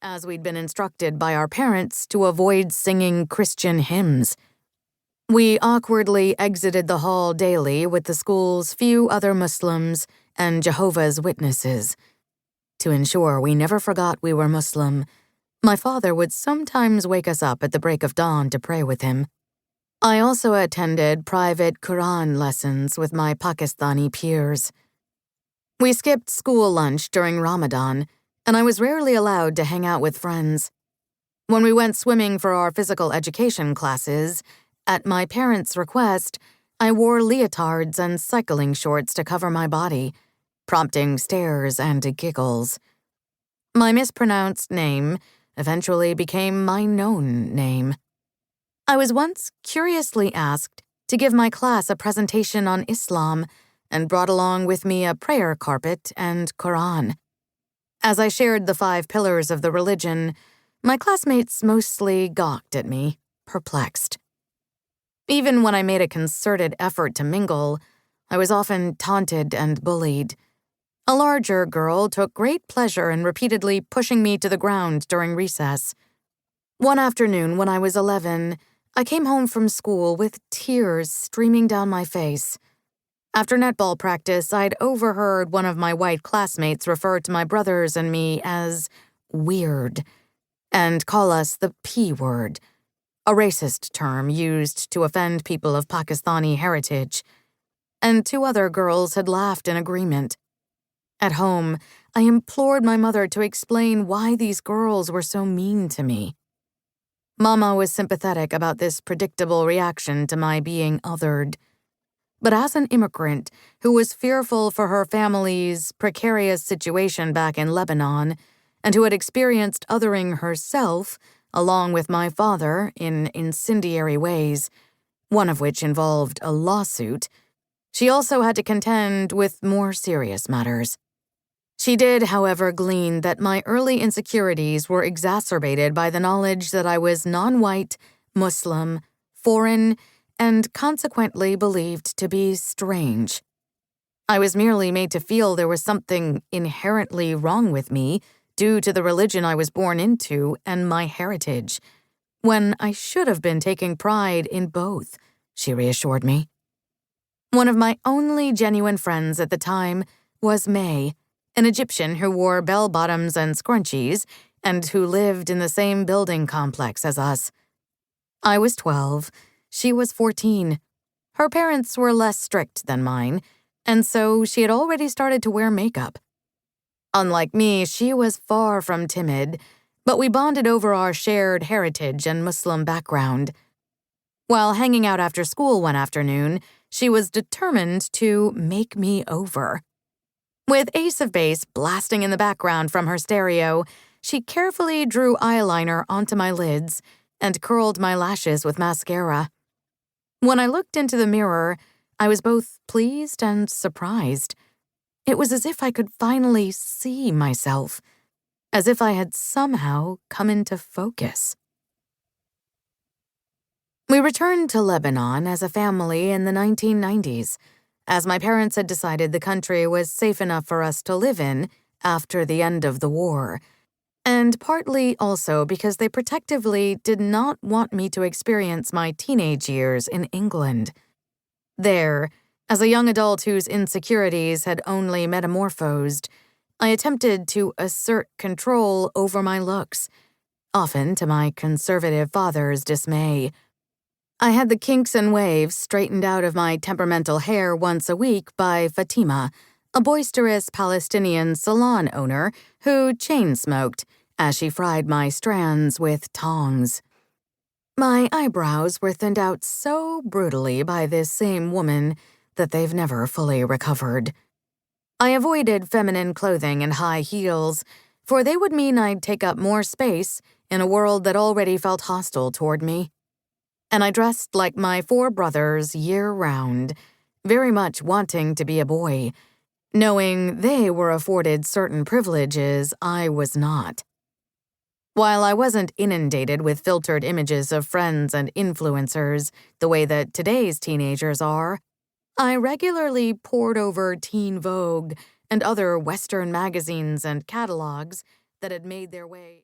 as we'd been instructed by our parents to avoid singing Christian hymns. We awkwardly exited the hall daily with the school's few other Muslims and Jehovah's Witnesses. To ensure we never forgot we were Muslim, my father would sometimes wake us up at the break of dawn to pray with him. I also attended private Quran lessons with my Pakistani peers. We skipped school lunch during Ramadan, and I was rarely allowed to hang out with friends. When we went swimming for our physical education classes, at my parents' request, I wore leotards and cycling shorts to cover my body, prompting stares and giggles. My mispronounced name eventually became my known name. I was once curiously asked to give my class a presentation on Islam and brought along with me a prayer carpet and Quran. As I shared the 5 pillars of the religion, my classmates mostly gawked at me, perplexed. Even when I made a concerted effort to mingle, I was often taunted and bullied. A larger girl took great pleasure in repeatedly pushing me to the ground during recess. One afternoon when I was 11, I came home from school with tears streaming down my face. After netball practice, I'd overheard one of my white classmates refer to my brothers and me as weird and call us the P word, a racist term used to offend people of Pakistani heritage. And 2 other girls had laughed in agreement. At home, I implored my mother to explain why these girls were so mean to me. Mama was sympathetic about this predictable reaction to my being othered. But as an immigrant who was fearful for her family's precarious situation back in Lebanon and who had experienced othering herself, along with my father, in incendiary ways, one of which involved a lawsuit, she also had to contend with more serious matters. She did, however, glean that my early insecurities were exacerbated by the knowledge that I was non-white, Muslim, foreign, and consequently believed to be strange. I was merely made to feel there was something inherently wrong with me due to the religion I was born into and my heritage, when I should have been taking pride in both, she reassured me. One of my only genuine friends at the time was May, an Egyptian who wore bell-bottoms and scrunchies and who lived in the same building complex as us. I was 12. She was 14. Her parents were less strict than mine, and so she had already started to wear makeup. Unlike me, she was far from timid, but we bonded over our shared heritage and Muslim background. While hanging out after school one afternoon, she was determined to make me over. With Ace of Base blasting in the background from her stereo, she carefully drew eyeliner onto my lids and curled my lashes with mascara. When I looked into the mirror, I was both pleased and surprised. It was as if I could finally see myself, as if I had somehow come into focus. We returned to Lebanon as a family in the 1990s, as my parents had decided the country was safe enough for us to live in after the end of the war, and partly also because they protectively did not want me to experience my teenage years in England. There, as a young adult whose insecurities had only metamorphosed, I attempted to assert control over my looks, often to my conservative father's dismay. I had the kinks and waves straightened out of my temperamental hair once a week by Fatima, a boisterous Palestinian salon owner who chain-smoked as she fried my strands with tongs. My eyebrows were thinned out so brutally by this same woman that they've never fully recovered. I avoided feminine clothing and high heels, for they would mean I'd take up more space in a world that already felt hostile toward me. And I dressed like my 4 brothers year-round, very much wanting to be a boy, knowing they were afforded certain privileges I was not. While I wasn't inundated with filtered images of friends and influencers the way that today's teenagers are, I regularly pored over Teen Vogue and other Western magazines and catalogs that had made their way